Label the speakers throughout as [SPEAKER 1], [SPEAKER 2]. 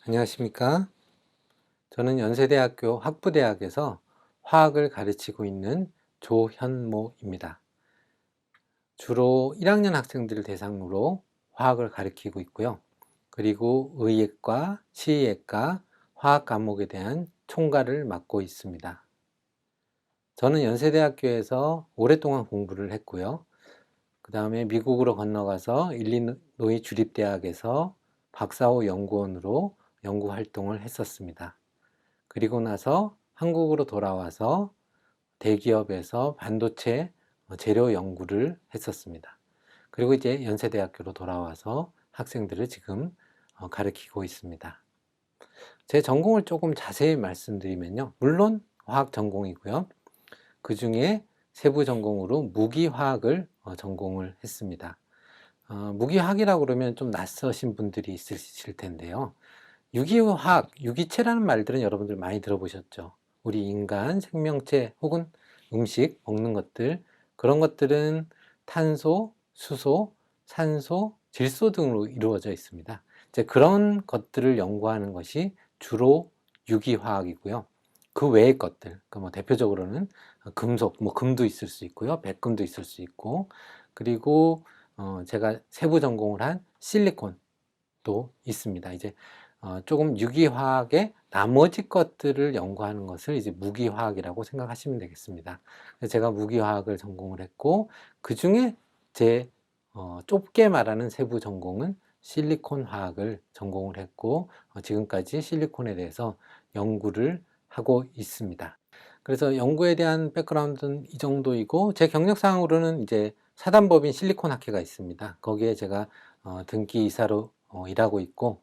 [SPEAKER 1] 안녕하십니까? 저는 연세대학교 학부대학에서 화학을 가르치고 있는 조현모입니다. 주로 1학년 학생들을 대상으로 화학을 가르치고 있고요. 그리고 의예과, 시의예과, 화학 과목에 대한 총괄을 맡고 있습니다. 저는 연세대학교에서 오랫동안 공부를 했고요. 그 다음에 미국으로 건너가서 일리노이 주립대학에서 박사호 연구원으로 연구 활동을 했었습니다. 그리고 나서 한국으로 돌아와서 대기업에서 반도체 재료 연구를 했었습니다. 그리고 이제 연세대학교로 돌아와서 학생들을 지금 가르치고 있습니다. 제 전공을 조금 자세히 말씀드리면요. 물론 화학 전공이고요. 그 중에 세부 전공으로 무기화학을 전공을 했습니다. 무기화학이라고 그러면 좀 낯서신 분들이 있으실 텐데요. 유기화학, 유기체라는 말들은 여러분들 많이 들어보셨죠? 우리 인간, 생명체 혹은 음식, 먹는 것들, 그런 것들은 탄소, 수소, 산소, 질소 등으로 이루어져 있습니다. 이제 그런 것들을 연구하는 것이 주로 유기화학이고요. 그 외의 것들, 그러니까 뭐 대표적으로는 금속, 뭐 금도 있을 수 있고요, 백금도 있을 수 있고, 그리고 제가 세부 전공을 한 실리콘도 있습니다. 이제 조금 유기화학의 나머지 것들을 연구하는 것을 이제 무기화학이라고 생각하시면 되겠습니다. 제가 무기화학을 전공을 했고, 그 중에 제 좁게 말하는 세부 전공은 실리콘 화학을 전공을 했고, 지금까지 실리콘에 대해서 연구를 하고 있습니다. 그래서 연구에 대한 백그라운드는 이 정도이고, 제 경력상으로는 이제 사단법인 실리콘 학회가 있습니다. 거기에 제가 등기 이사로 일하고 있고,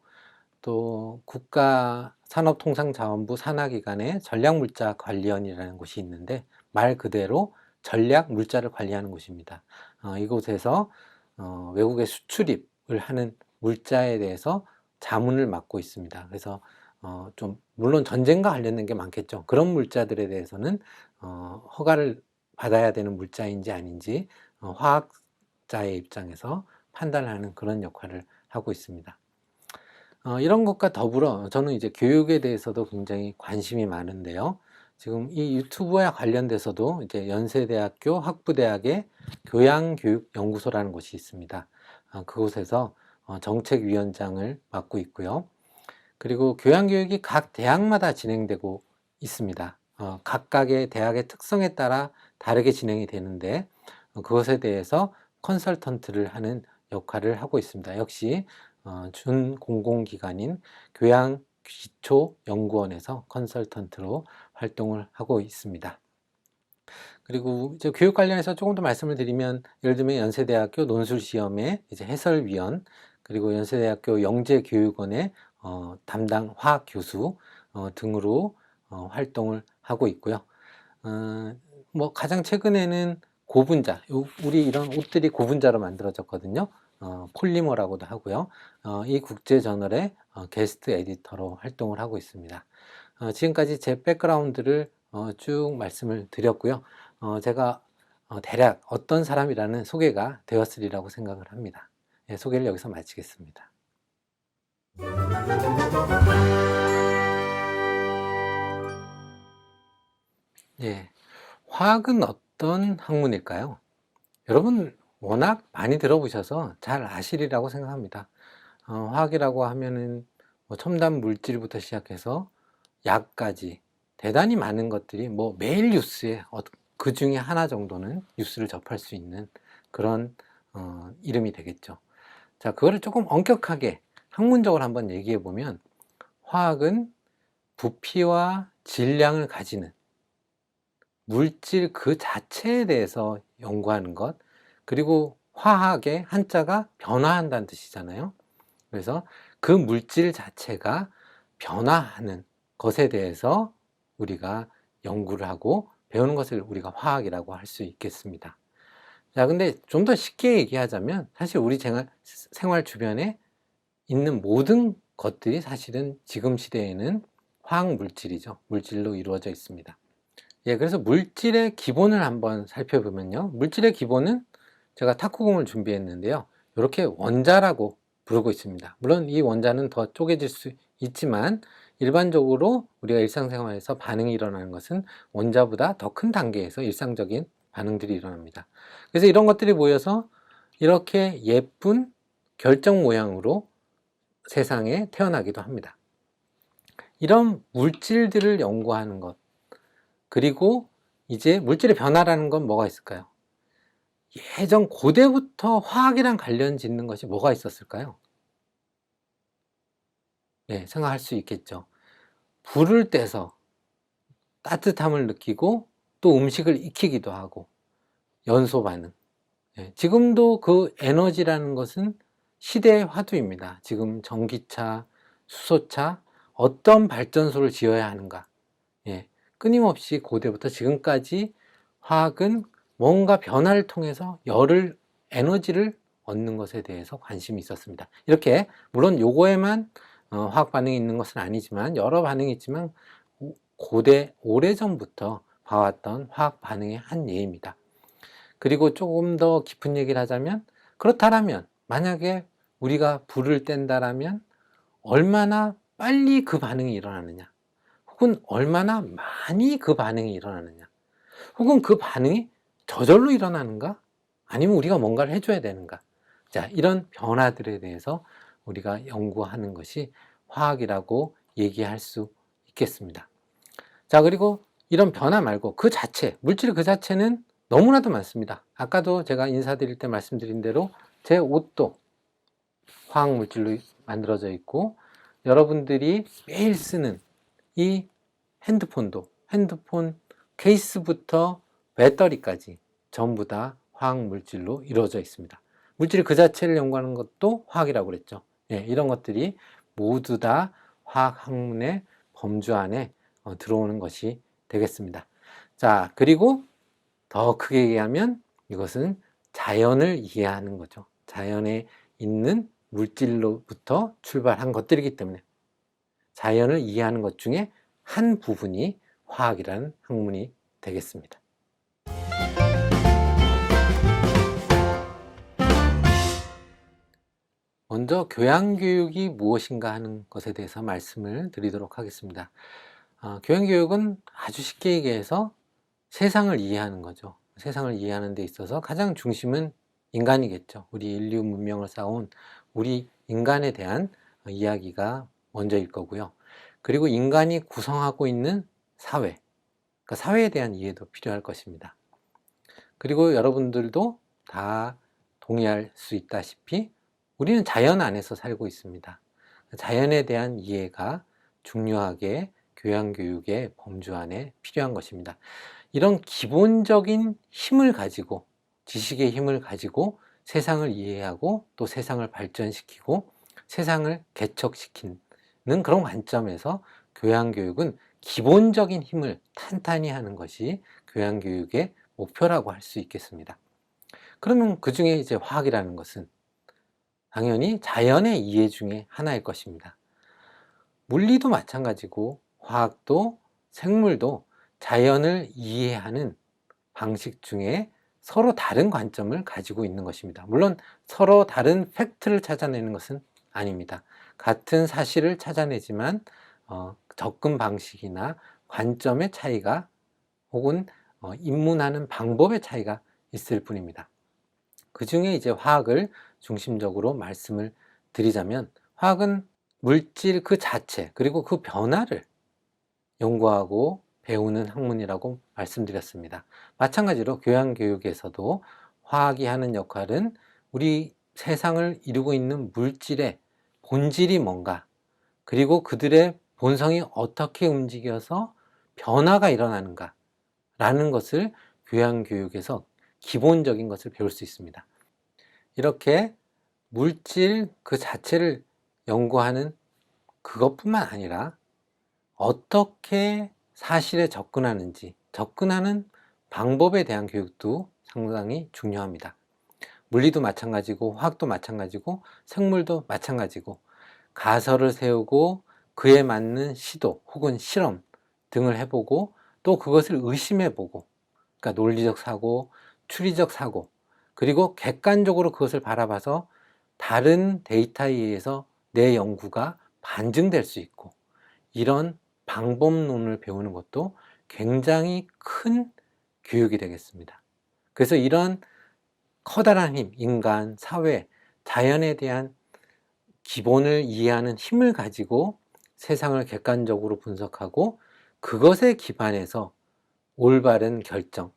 [SPEAKER 1] 또 국가산업통상자원부 산하기관의 전략물자관리원이라는 곳이 있는데 말 그대로 전략물자를 관리하는 곳입니다. 이곳에서 외국에 수출입을 하는 물자에 대해서 자문을 맡고 있습니다. 그래서 좀 물론 전쟁과 관련된 게 많겠죠. 그런 물자들에 대해서는 허가를 받아야 되는 물자인지 아닌지 화학자의 입장에서 판단하는 그런 역할을 하고 있습니다. 이런 것과 더불어 저는 이제 교육에 대해서도 굉장히 관심이 많은데요. 지금 이 유튜브와 관련돼서도 이제 연세대학교 학부대학의 교양교육연구소라는 곳이 있습니다. 그곳에서 정책위원장을 맡고 있고요. 그리고 교양교육이 각 대학마다 진행되고 있습니다. 각각의 대학의 특성에 따라 다르게 진행이 되는데 그것에 대해서 컨설턴트를 하는 역할을 하고 있습니다. 역시 준공공기관인 교양기초연구원에서 컨설턴트로 활동을 하고 있습니다. 그리고 이제 교육 관련해서 조금 더 말씀을 드리면 예를 들면 연세대학교 논술시험의 이제 해설위원, 그리고 연세대학교 영재교육원의 담당 화학 교수 등으로 활동을 하고 있고요. 뭐 가장 최근에는 고분자, 우리 이런 옷들이 고분자로 만들어졌거든요. 폴리머라고도 하고요. 이 국제저널의 게스트 에디터로 활동을 하고 있습니다. 지금까지 제 백그라운드를 쭉 말씀을 드렸고요. 제가 대략 어떤 사람이라는 소개가 되었으리라고 생각을 합니다. 예, 소개를 여기서 마치겠습니다. 예, 화학은 어떤 학문일까요? 여러분 워낙 많이 들어보셔서 잘 아시리라고 생각합니다. 화학이라고 하면은 뭐 첨단 물질부터 시작해서 약까지 대단히 많은 것들이 뭐 매일 뉴스에 그 중에 하나 정도는 뉴스를 접할 수 있는 그런 이름이 되겠죠. 자, 그거를 조금 엄격하게 학문적으로 한번 얘기해 보면 화학은 부피와 질량을 가지는 물질 그 자체에 대해서 연구하는 것, 그리고 화학의 한자가 변화한다는 뜻이잖아요. 그래서 그 물질 자체가 변화하는 것에 대해서 우리가 연구를 하고 배우는 것을 우리가 화학이라고 할 수 있겠습니다. 자, 근데 좀 더 쉽게 얘기하자면 사실 우리 생활 주변에 있는 모든 것들이 사실은 지금 시대에는 화학 물질이죠. 물질로 이루어져 있습니다. 예, 그래서 물질의 기본을 한번 살펴보면요. 물질의 기본은 제가 탁구공을 준비했는데요. 이렇게 원자라고 부르고 있습니다. 물론 이 원자는 더 쪼개질 수 있지만 일반적으로 우리가 일상생활에서 반응이 일어나는 것은 원자보다 더 큰 단계에서 일상적인 반응들이 일어납니다. 그래서 이런 것들이 모여서 이렇게 예쁜 결정 모양으로 세상에 태어나기도 합니다. 이런 물질들을 연구하는 것, 그리고 이제 물질의 변화라는 건 뭐가 있을까요? 예전 고대부터 화학이랑 관련 짓는 것이 뭐가 있었을까요? 네, 생각할 수 있겠죠. 불을 떼서 따뜻함을 느끼고 또 음식을 익히기도 하고 연소 반응. 네, 지금도 그 에너지라는 것은 시대의 화두입니다. 지금 전기차, 수소차, 어떤 발전소를 지어야 하는가. 예, 끊임없이 고대부터 지금까지 화학은 뭔가 변화를 통해서 열을, 에너지를 얻는 것에 대해서 관심이 있었습니다. 이렇게 물론 요거에만 화학 반응이 있는 것은 아니지만 여러 반응이 있지만 고대 오래전부터 봐왔던 화학 반응의 한 예입니다. 그리고 조금 더 깊은 얘기를 하자면 그렇다면 만약에 우리가 불을 뗀다라면 얼마나 빨리 그 반응이 일어나느냐, 혹은 얼마나 많이 그 반응이 일어나느냐, 혹은 그 반응이 저절로 일어나는가, 아니면 우리가 뭔가를 해줘야 되는가. 자, 이런 변화들에 대해서 우리가 연구하는 것이 화학이라고 얘기할 수 있겠습니다. 자, 그리고 이런 변화 말고 그 자체, 물질 그 자체는 너무나도 많습니다. 아까도 제가 인사드릴 때 말씀드린 대로 제 옷도 화학 물질로 만들어져 있고, 여러분들이 매일 쓰는 이 핸드폰도, 핸드폰 케이스부터 배터리까지 전부 다 화학 물질로 이루어져 있습니다. 물질 그 자체를 연구하는 것도 화학이라고 그랬죠. 예, 이런 것들이 모두 다 화학 학문의 범주 안에 들어오는 것이 되겠습니다. 자, 그리고 더 크게 얘기하면 이것은 자연을 이해하는 거죠. 자연에 있는 물질로부터 출발한 것들이기 때문에 자연을 이해하는 것 중에 한 부분이 화학이라는 학문이 되겠습니다. 먼저 교양교육이 무엇인가 하는 것에 대해서 말씀을 드리도록 하겠습니다. 교양교육은 아주 쉽게 얘기해서 세상을 이해하는 거죠. 세상을 이해하는 데 있어서 가장 중심은 인간이겠죠. 우리 인류 문명을 쌓아온 우리 인간에 대한 이야기가 먼저일 거고요. 그리고 인간이 구성하고 있는 사회, 그러니까 사회에 대한 이해도 필요할 것입니다. 그리고 여러분들도 다 동의할 수 있다시피 우리는 자연 안에서 살고 있습니다. 자연에 대한 이해가 중요하게 교양교육의 범주 안에 필요한 것입니다. 이런 기본적인 힘을 가지고, 지식의 힘을 가지고 세상을 이해하고 또 세상을 발전시키고 세상을 개척시키는 그런 관점에서 교양교육은 기본적인 힘을 탄탄히 하는 것이 교양교육의 목표라고 할 수 있겠습니다. 그러면 그 중에 이제 화학이라는 것은 당연히 자연의 이해 중에 하나일 것입니다. 물리도 마찬가지고 화학도 생물도 자연을 이해하는 방식 중에 서로 다른 관점을 가지고 있는 것입니다. 물론 서로 다른 팩트를 찾아내는 것은 아닙니다. 같은 사실을 찾아내지만 접근 방식이나 관점의 차이가 혹은 입문하는 방법의 차이가 있을 뿐입니다. 그 중에 이제 화학을 중심적으로 말씀을 드리자면 화학은 물질 그 자체 그리고 그 변화를 연구하고 배우는 학문이라고 말씀드렸습니다. 마찬가지로 교양교육에서도 화학이 하는 역할은 우리 세상을 이루고 있는 물질의 본질이 뭔가, 그리고 그들의 본성이 어떻게 움직여서 변화가 일어나는가 라는 것을 교양교육에서 기본적인 것을 배울 수 있습니다. 이렇게 물질 그 자체를 연구하는 그것뿐만 아니라 어떻게 사실에 접근하는지, 접근하는 방법에 대한 교육도 상당히 중요합니다. 물리도 마찬가지고 화학도 마찬가지고 생물도 마찬가지고 가설을 세우고 그에 맞는 시도 혹은 실험 등을 해보고 또 그것을 의심해보고, 그러니까 논리적 사고, 추리적 사고, 그리고 객관적으로 그것을 바라봐서 다른 데이터에 의해서 내 연구가 반증될 수 있고, 이런 방법론을 배우는 것도 굉장히 큰 교육이 되겠습니다. 그래서 이런 커다란 힘, 인간, 사회, 자연에 대한 기본을 이해하는 힘을 가지고 세상을 객관적으로 분석하고 그것에 기반해서 올바른 결정,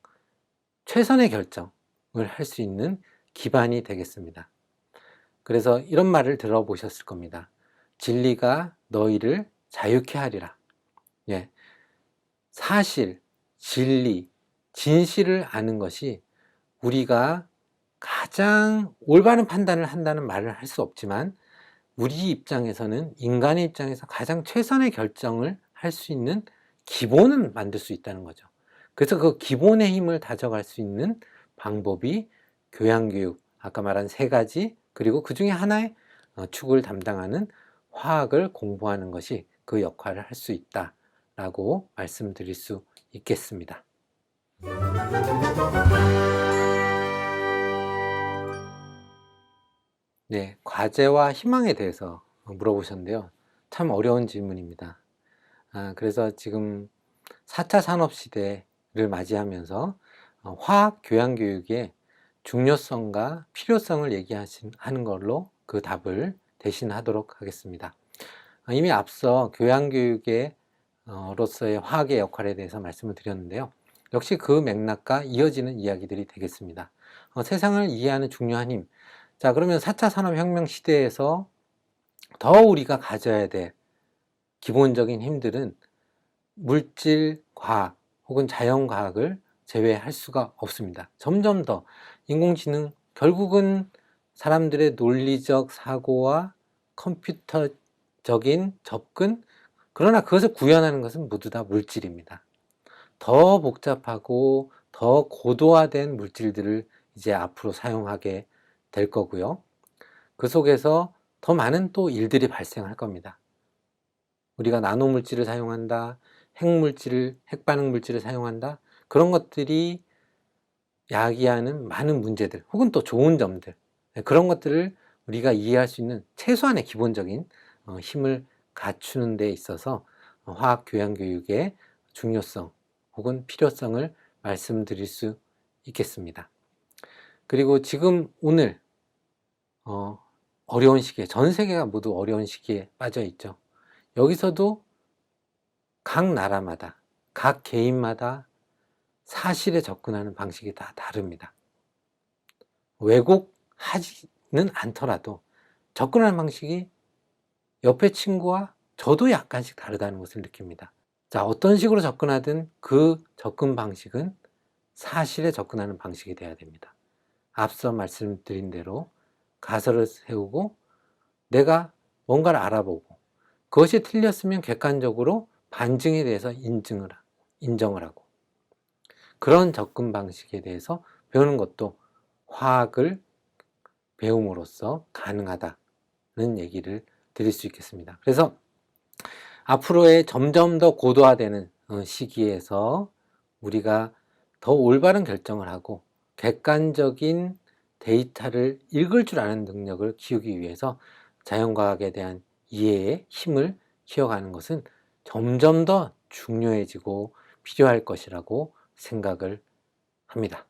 [SPEAKER 1] 최선의 결정을 할 수 있는 기반이 되겠습니다. 그래서 이런 말을 들어보셨을 겁니다. 진리가 너희를 자유케 하리라. 예. 사실, 진리, 진실을 아는 것이 우리가 가장 올바른 판단을 한다는 말을 할 수 없지만, 우리 입장에서는, 인간의 입장에서 가장 최선의 결정을 할 수 있는 기본은 만들 수 있다는 거죠. 그래서 그 기본의 힘을 다져갈 수 있는 방법이 교양교육, 아까 말한 세 가지, 그리고 그 중에 하나의 축을 담당하는 화학을 공부하는 것이 그 역할을 할 수 있다라고 말씀드릴 수 있겠습니다. 네, 과제와 희망에 대해서 물어보셨는데요. 참 어려운 질문입니다. 그래서 지금 4차 산업시대를 맞이하면서 화학 교양교육의 중요성과 필요성을 얘기하는 걸로 그 답을 대신하도록 하겠습니다. 이미 앞서 교양교육의 로서의 화학의 역할에 대해서 말씀을 드렸는데요. 역시 그 맥락과 이어지는 이야기들이 되겠습니다. 세상을 이해하는 중요한 힘. 자, 그러면 4차 산업혁명 시대에서 더 우리가 가져야 될 기본적인 힘들은 물질, 과학 혹은 자연과학을 제외할 수가 없습니다. 점점 더 인공지능, 결국은 사람들의 논리적 사고와 컴퓨터적인 접근, 그러나 그것을 구현하는 것은 모두 다 물질입니다. 더 복잡하고 더 고도화된 물질들을 이제 앞으로 사용하게 될 거고요. 그 속에서 더 많은 또 일들이 발생할 겁니다. 우리가 나노물질을 사용한다, 핵반응 물질을 사용한다, 그런 것들이 야기하는 많은 문제들, 혹은 또 좋은 점들, 그런 것들을 우리가 이해할 수 있는 최소한의 기본적인 힘을 갖추는 데 있어서 화학 교양 교육의 중요성 혹은 필요성을 말씀드릴 수 있겠습니다. 그리고 지금 오늘 어려운 시기에, 전 세계가 모두 어려운 시기에 빠져 있죠. 여기서도 각 나라마다, 각 개인마다 사실에 접근하는 방식이 다 다릅니다. 왜곡하지는 않더라도 접근하는 방식이 옆에 친구와 저도 약간씩 다르다는 것을 느낍니다. 자, 어떤 식으로 접근하든 그 접근 방식은 사실에 접근하는 방식이 돼야 됩니다. 앞서 말씀드린 대로 가설을 세우고 내가 뭔가를 알아보고 그것이 틀렸으면 객관적으로 반증에 대해서 인정을 하고, 그런 접근 방식에 대해서 배우는 것도 화학을 배움으로써 가능하다는 얘기를 드릴 수 있겠습니다. 그래서 앞으로의 점점 더 고도화되는 시기에서 우리가 더 올바른 결정을 하고 객관적인 데이터를 읽을 줄 아는 능력을 키우기 위해서 자연과학에 대한 이해의 힘을 키워가는 것은 점점 더 중요해지고 필요할 것이라고 생각을 합니다.